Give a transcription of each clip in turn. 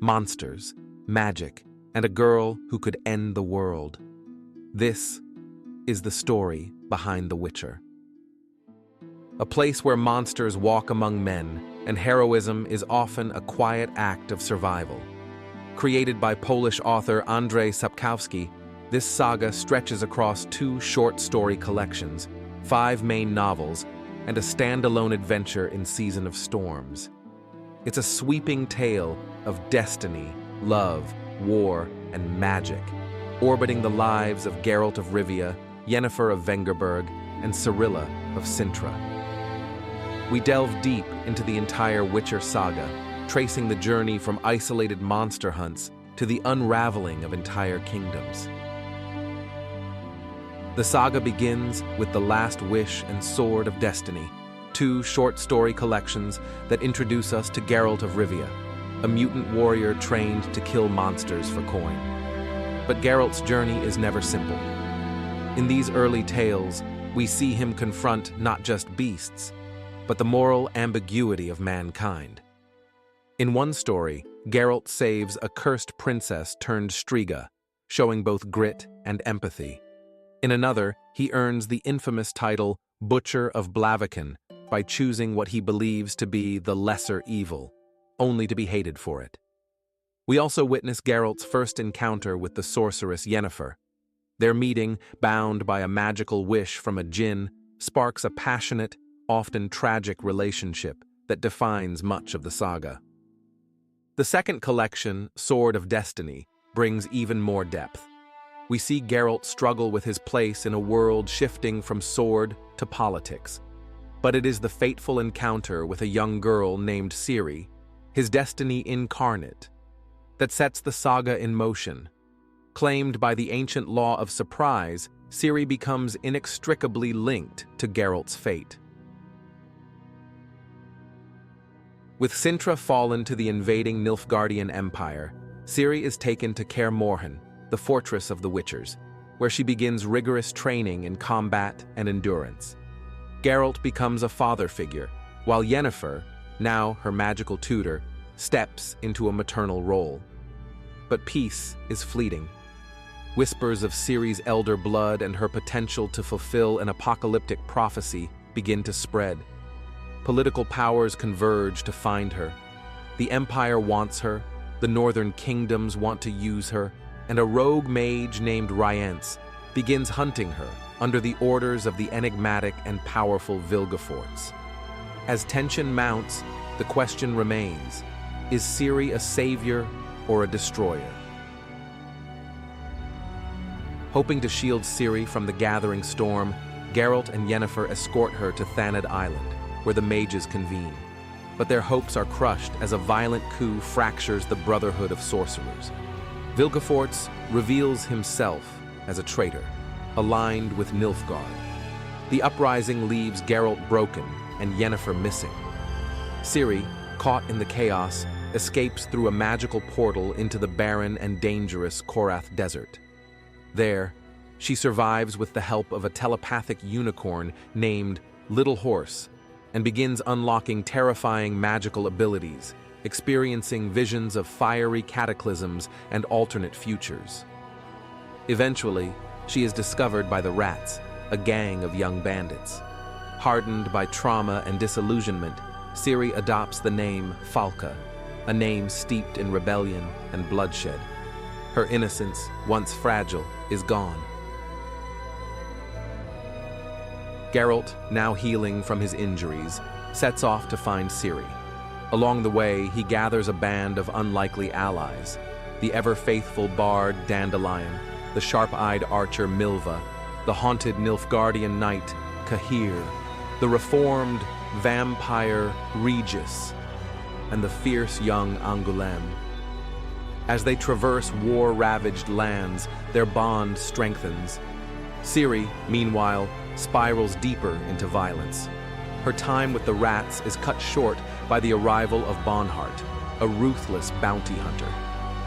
monsters, magic, and a girl who could end the world. This is the story behind The Witcher. A place where monsters walk among men, and heroism is often a quiet act of survival. Created by Polish author Andrzej Sapkowski, this saga stretches across 2 short story collections, 5 main novels, and a standalone adventure in Season of Storms. It's a sweeping tale of destiny, love, war, and magic, orbiting the lives of Geralt of Rivia, Yennefer of Vengerberg, and Cirilla of Sintra. We delve deep into the entire Witcher saga, tracing the journey from isolated monster hunts to the unraveling of entire kingdoms. The saga begins with The Last Wish and Sword of Destiny, 2 short story collections that introduce us to Geralt of Rivia, a mutant warrior trained to kill monsters for coin. But Geralt's journey is never simple. In these early tales, we see him confront not just beasts, but the moral ambiguity of mankind. In one story, Geralt saves a cursed princess turned Striga, showing both grit and empathy. In another, he earns the infamous title Butcher of Blaviken by choosing what he believes to be the lesser evil, only to be hated for it. We also witness Geralt's first encounter with the sorceress Yennefer. Their meeting, bound by a magical wish from a djinn, sparks a passionate, often tragic relationship that defines much of the saga. The second collection, Sword of Destiny, brings even more depth. We see Geralt struggle with his place in a world shifting from sword to politics. But it is the fateful encounter with a young girl named Ciri, his destiny incarnate, that sets the saga in motion. Claimed by the ancient law of surprise, Ciri becomes inextricably linked to Geralt's fate. With Sintra fallen to the invading Nilfgaardian Empire, Ciri is taken to Kaer Morhen, the fortress of the Witchers, where she begins rigorous training in combat and endurance. Geralt becomes a father figure, while Yennefer, now her magical tutor, steps into a maternal role. But peace is fleeting. Whispers of Ciri's elder blood and her potential to fulfill an apocalyptic prophecy begin to spread. Political powers converge to find her. The Empire wants her, the Northern Kingdoms want to use her, and a rogue mage named Rience begins hunting her under the orders of the enigmatic and powerful Vilgefortz. As tension mounts, the question remains, is Ciri a savior or a destroyer? Hoping to shield Ciri from the gathering storm, Geralt and Yennefer escort her to Thanedd Island, where the mages convene. But their hopes are crushed as a violent coup fractures the Brotherhood of Sorcerers. Vilgefortz reveals himself as a traitor, aligned with Nilfgaard. The uprising leaves Geralt broken and Yennefer missing. Ciri, caught in the chaos, escapes through a magical portal into the barren and dangerous Korath Desert. There, she survives with the help of a telepathic unicorn named Little Horse and begins unlocking terrifying magical abilities, experiencing visions of fiery cataclysms and alternate futures. Eventually, she is discovered by the Rats, a gang of young bandits. Hardened by trauma and disillusionment, Ciri adopts the name Falka, a name steeped in rebellion and bloodshed. Her innocence, once fragile, is gone. Geralt, now healing from his injuries, sets off to find Ciri. Along the way, he gathers a band of unlikely allies: the ever-faithful bard Dandelion, the sharp-eyed archer Milva, the haunted Nilfgaardian knight Cahir, the reformed vampire Regis, and the fierce young Angoulême. As they traverse war-ravaged lands, their bond strengthens. Ciri, meanwhile, spirals deeper into violence. Her time with the Rats is cut short by the arrival of Bonhart, a ruthless bounty hunter.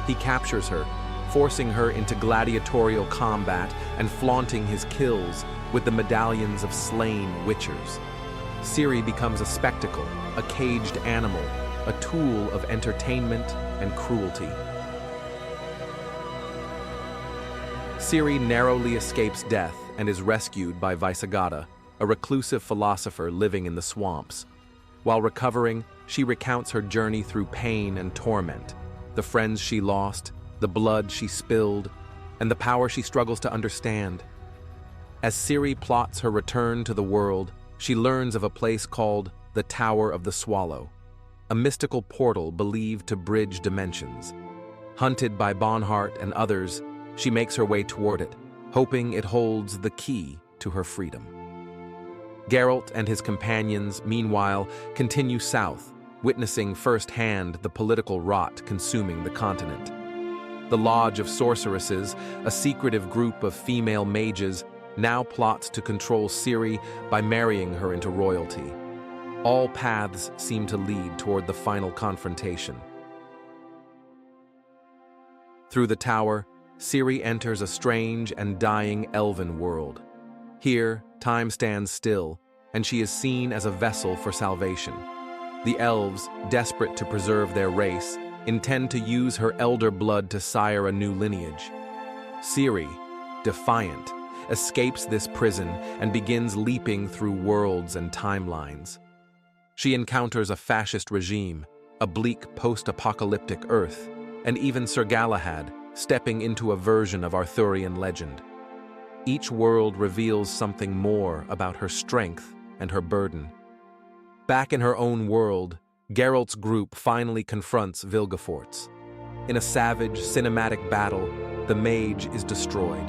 He captures her, forcing her into gladiatorial combat and flaunting his kills with the medallions of slain witchers. Ciri becomes a spectacle, a caged animal, a tool of entertainment and cruelty. Ciri narrowly escapes death and is rescued by Saga, a reclusive philosopher living in the swamps. While recovering, she recounts her journey through pain and torment, the friends she lost, the blood she spilled, and the power she struggles to understand. As Ciri plots her return to the world, she learns of a place called the Tower of the Swallow, a mystical portal believed to bridge dimensions. Hunted by Bonhart and others, she makes her way toward it, hoping it holds the key to her freedom. Geralt and his companions, meanwhile, continue south, witnessing firsthand the political rot consuming the continent. The Lodge of Sorceresses, a secretive group of female mages, now plots to control Ciri by marrying her into royalty. All paths seem to lead toward the final confrontation. Through the tower, Ciri enters a strange and dying elven world. Here, time stands still, and she is seen as a vessel for salvation. The Elves, desperate to preserve their race, intend to use her elder blood to sire a new lineage. Ciri, defiant, escapes this prison and begins leaping through worlds and timelines. She encounters a fascist regime, a bleak post-apocalyptic Earth, and even Sir Galahad, stepping into a version of Arthurian legend. Each world reveals something more about her strength and her burden. Back in her own world, Geralt's group finally confronts Vilgefortz. In a savage, cinematic battle, the mage is destroyed.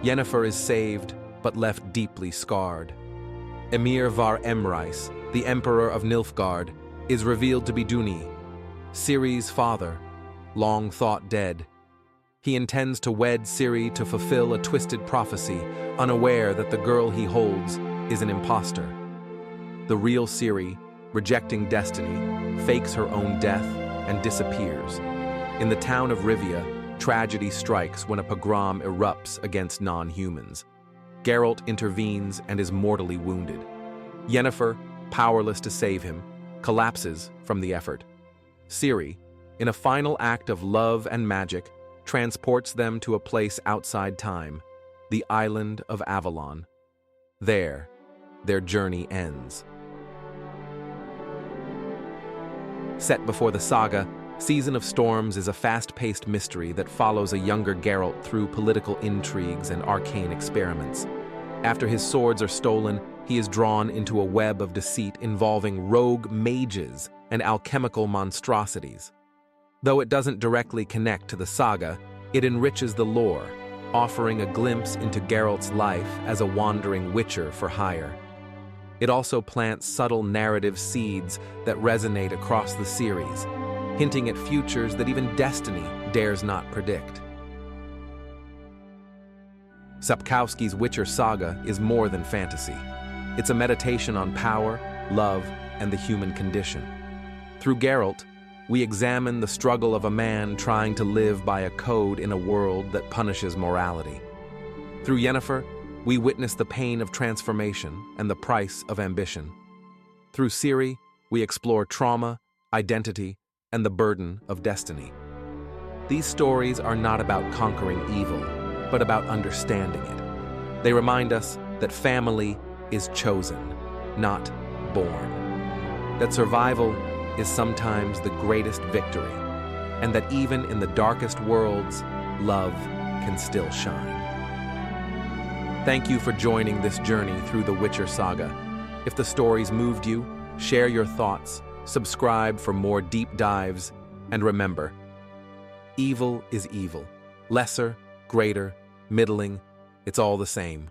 Yennefer is saved, but left deeply scarred. Emir var Emreis, the Emperor of Nilfgaard, is revealed to be Duni, Ciri's father, long thought dead. He intends to wed Ciri to fulfill a twisted prophecy, unaware that the girl he holds is an imposter. The real Ciri, rejecting destiny, fakes her own death and disappears. In the town of Rivia, tragedy strikes when a pogrom erupts against non-humans. Geralt intervenes and is mortally wounded. Yennefer, powerless to save him, collapses from the effort. Ciri, in a final act of love and magic, transports them to a place outside time, the island of Avalon. There, their journey ends. Set before the Saga, Season of Storms is a fast-paced mystery that follows a younger Geralt through political intrigues and arcane experiments. After his swords are stolen, he is drawn into a web of deceit involving rogue mages and alchemical monstrosities. Though it doesn't directly connect to the saga, it enriches the lore, offering a glimpse into Geralt's life as a wandering witcher for hire. It also plants subtle narrative seeds that resonate across the series, hinting at futures that even destiny dares not predict. Sapkowski's Witcher saga is more than fantasy. It's a meditation on power, love, and the human condition. Through Geralt, we examine the struggle of a man trying to live by a code in a world that punishes morality. Through Yennefer, we witness the pain of transformation and the price of ambition. Through Ciri, we explore trauma, identity, and the burden of destiny. These stories are not about conquering evil, but about understanding it. They remind us that family is chosen, not born. That survival is sometimes the greatest victory, and that even in the darkest worlds, love can still shine. Thank you for joining this journey through the Witcher saga. If the stories moved you, share your thoughts, subscribe for more deep dives, and remember, evil is evil. Lesser, greater, middling, it's all the same.